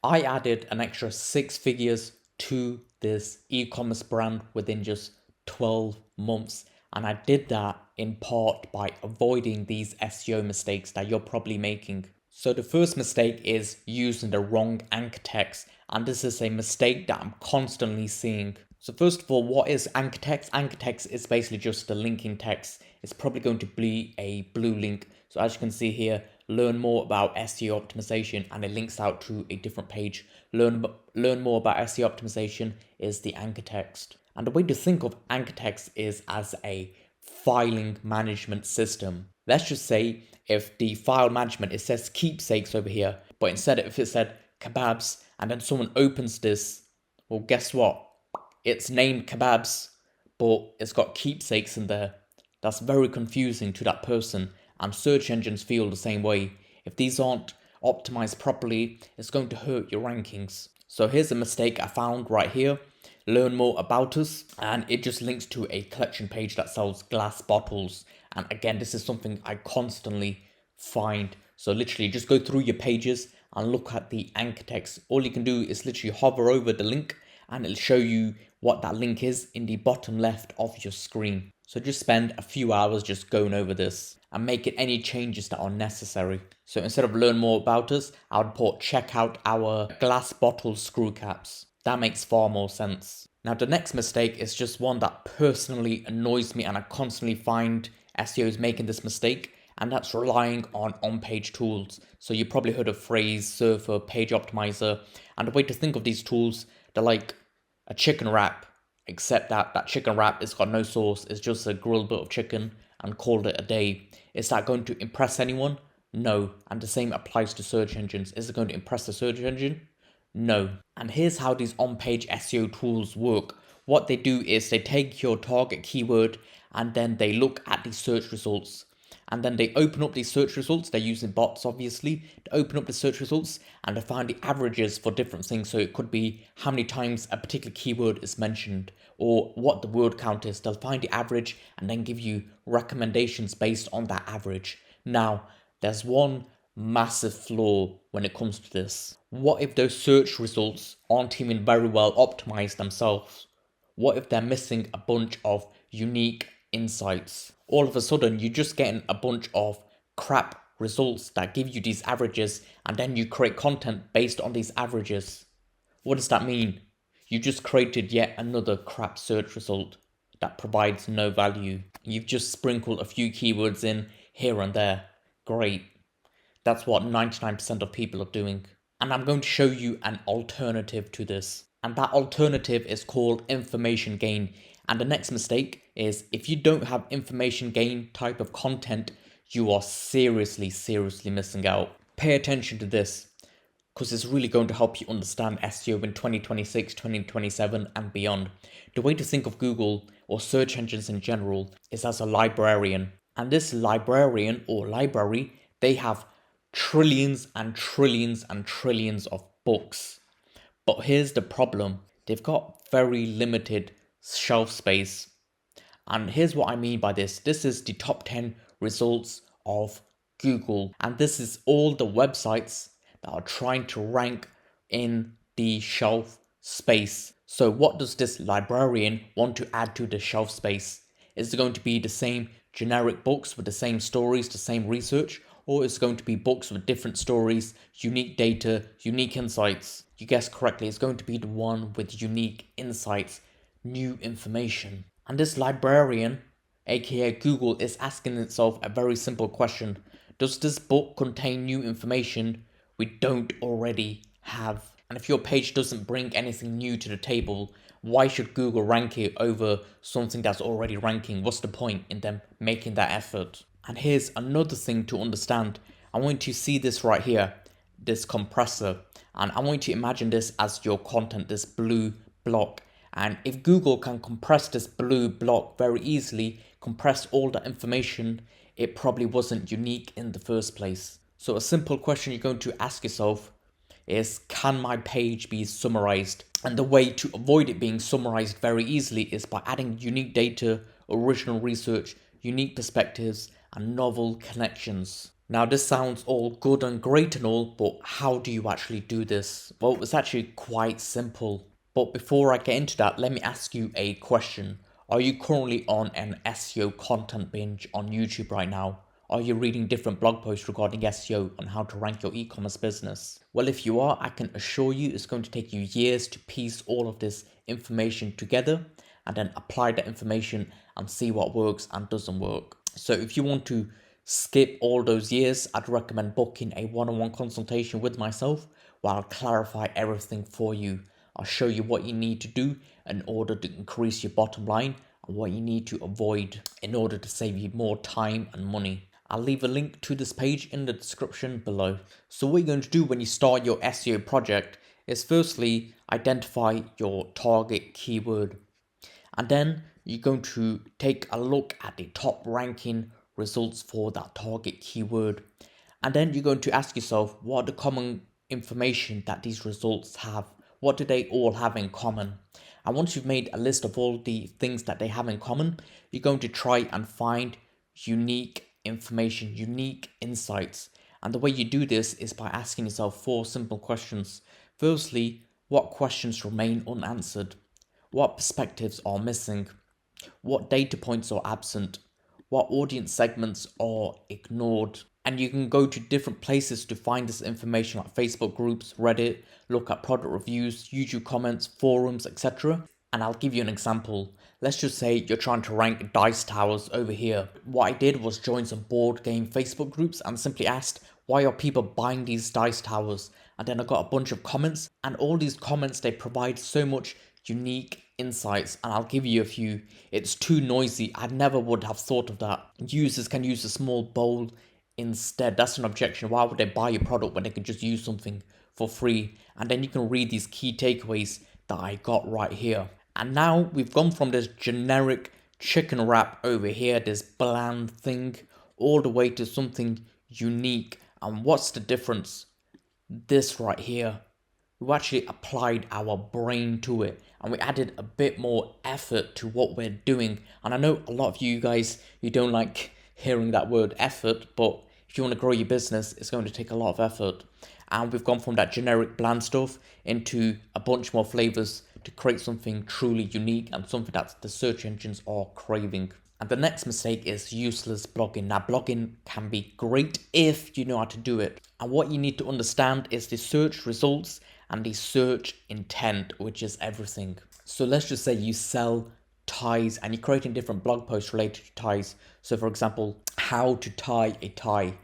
I added an extra 6 figures to this e-commerce brand within just 12 months. And I did that in part by avoiding these SEO mistakes that you're probably making. So the first mistake is using the wrong anchor text. And this is a mistake that I'm constantly seeing. So first of all, what is anchor text? Anchor text is basically just the linking text. It's probably going to be a blue link. So as you can see here, learn more about SEO optimization, and it links out to a different page. Learn more about SEO optimization is the anchor text. And the way to think of anchor text is as a filing management system. Let's just say if the file management, it says keepsakes over here, but instead if it said kebabs and then someone opens this, well, guess what? It's named kebabs, but it's got keepsakes in there. That's very confusing to that person, and search engines feel the same way. If these aren't optimized properly, it's going to hurt your rankings. So here's a mistake I found right here. Learn more about us, and it just links to a collection page that sells glass bottles. And again, this is something I constantly find. So literally just go through your pages and look at the anchor text. All you can do is literally hover over the link and it'll show you what that link is in the bottom left of your screen. So just spend a few hours just going over this and making any changes that are necessary. So instead of learn more about us, I would put check out our glass bottle screw caps. That makes far more sense. Now the next mistake is just one that personally annoys me, and I constantly find SEOs making this mistake, and that's relying on on-page tools. So you probably heard of Phrase, Surfer, Page Optimizer, and the way to think of these tools, they're like a chicken wrap, except that that chicken wrap has got no sauce. It's just a grilled bit of chicken and called it a day. Is that going to impress anyone? No. And the same applies to search engines. Is it going to impress the search engine? No. And here's how these on-page SEO tools work. What they do is they take your target keyword and then they look at the search results. And then they open up these search results. They're using bots, obviously, to open up the search results, and they find the averages for different things. So it could be how many times a particular keyword is mentioned or what the word count is. They'll find the average and then give you recommendations based on that average. Now, there's one massive flaw when it comes to this. What if those search results aren't even very well optimized themselves? What if they're missing a bunch of unique insights? All of a sudden, you're just getting a bunch of crap results that give you these averages, and then you create content based on these averages. What does that mean? You just created yet another crap search result that provides no value. You've just sprinkled a few keywords in here and there. Great. That's what 99% of people are doing. And I'm going to show you an alternative to this. And that alternative is called information gain. And the next mistake is if you don't have information gain type of content, you are seriously missing out. Pay attention to this, because it's really going to help you understand SEO in 2026, 2027 and beyond. The way to think of Google or search engines in general is as a librarian. And this librarian or library, they have trillions and trillions and trillions of books. But here's the problem. They've got very limited shelf space. And here's what I mean by this. This is the top 10 results of Google. And this is all the websites that are trying to rank in the shelf space. So what does this librarian want to add to the shelf space? Is it going to be the same generic books with the same stories, the same research? Or is it going to be books with different stories, unique data, unique insights? You guessed correctly, it's going to be the one with unique insights, new information. And this librarian, aka Google, is asking itself a very simple question. Does this book contain new information we don't already have? And if your page doesn't bring anything new to the table, why should Google rank it over something that's already ranking? What's the point in them making that effort? And here's another thing to understand. I want you to see this right here, this compressor. And I want you to imagine this as your content, this blue block. And if Google can compress this blue block very easily, compress all the information, it probably wasn't unique in the first place. So a simple question you're going to ask yourself is, can my page be summarized? And the way to avoid it being summarized very easily is by adding unique data, original research, unique perspectives, and novel connections. Now, this sounds all good and great and all, but how do you actually do this? Well, it's actually quite simple. But before I get into that, let me ask you a question. Are you currently on an SEO content binge on YouTube right now? Are you reading different blog posts regarding SEO on how to rank your e-commerce business? Well, if you are, I can assure you it's going to take you years to piece all of this information together and then apply that information and see what works and doesn't work. So if you want to skip all those years, I'd recommend booking a one-on-one consultation with myself where I'll clarify everything for you. I'll show you what you need to do in order to increase your bottom line and what you need to avoid in order to save you more time and money. I'll leave a link to this page in the description below. So what you're going to do when you start your SEO project is firstly identify your target keyword. And then you're going to take a look at the top ranking results for that target keyword. And then you're going to ask yourself, what are the common information that these results have? What do they all have in common? And once you've made a list of all the things that they have in common, you're going to try and find unique information, unique insights. And the way you do this is by asking yourself 4 simple questions. Firstly, what questions remain unanswered? What perspectives are missing? What data points are absent? What audience segments are ignored? And you can go to different places to find this information like Facebook groups, Reddit, look at product reviews, YouTube comments, forums, etc. And I'll give you an example. Let's just say you're trying to rank dice towers over here. What I did was join some board game Facebook groups and simply asked, why are people buying these dice towers? And then I got a bunch of comments, and all these comments, they provide so much unique insights, and I'll give you a few. It's too noisy. I never would have thought of that. Users can use a small bowl instead. That's an objection. Why would they buy your product when they could just use something for free? And then you can read these key takeaways that I got right here. And now we've gone from this generic chicken wrap over here, this bland thing, all the way to something unique. And what's the difference? This right here. We actually applied our brain to it and we added a bit more effort to what we're doing. And I know a lot of you guys, you don't like hearing that word effort, but if you want to grow your business, it's going to take a lot of effort. And we've gone from that generic bland stuff into a bunch more flavors to create something truly unique and something that the search engines are craving. And the next mistake is useless blogging. Now, blogging can be great if you know how to do it. And what you need to understand is the search results and the search intent, which is everything. So let's just say you sell ties and you're creating different blog posts related to ties. So for example, how to tie a tie.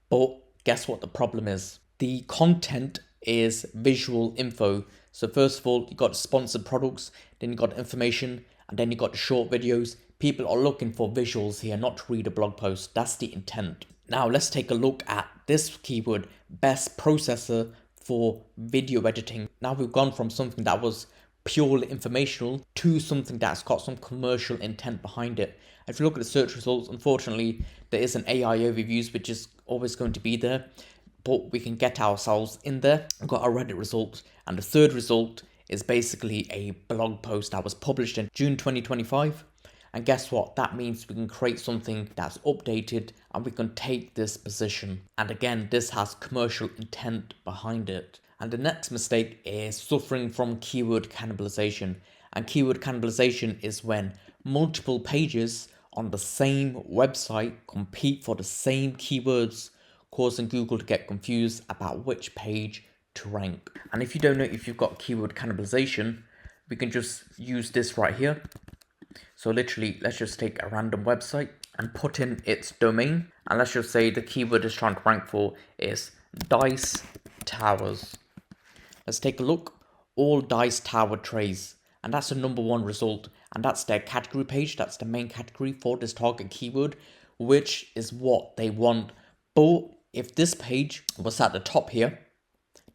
But guess what the problem is? The content is visual info. So first of all, you got sponsored products, then you got information, and then you got the short videos. People are looking for visuals here, not to read a blog post. That's the intent. Now let's take a look at this keyword, best processor for video editing. Now we've gone from something that was purely informational to something that's got some commercial intent behind it. If you look at the search results, unfortunately, there is an AI overviews, which is always going to be there, but we can get ourselves in there. I've got a Reddit result, and the third result is basically a blog post that was published in June 2025. And guess what? That means we can create something that's updated and we can take this position. And again, this has commercial intent behind it. And the next mistake is suffering from keyword cannibalization. And keyword cannibalization is when multiple pages on the same website compete for the same keywords, causing Google to get confused about which page to rank. And if you don't know if you've got keyword cannibalization, we can just use this right here. So literally, let's just take a random website and put in its domain. And let's just say the keyword it's trying to rank for is dice towers. Let's take a look. All dice tower trays. And that's the #1 result. And that's their category page. That's the main category for this target keyword, which is what they want. But if this page was at the top here,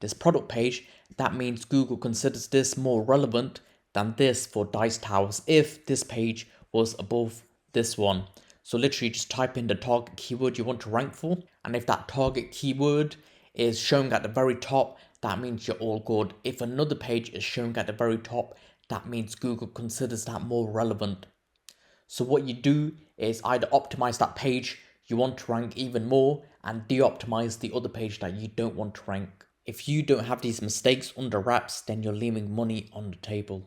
this product page, that means Google considers this more relevant than this for dice towers if this page was above this one. So literally just type in the target keyword you want to rank for, and if that target keyword is showing at the very top, that means you're all good. If another page is showing at the very top, that means Google considers that more relevant. So what you do is either optimize that page you want to rank even more and de-optimize the other page that you don't want to rank. If you don't have these mistakes under wraps, then you're leaving money on the table.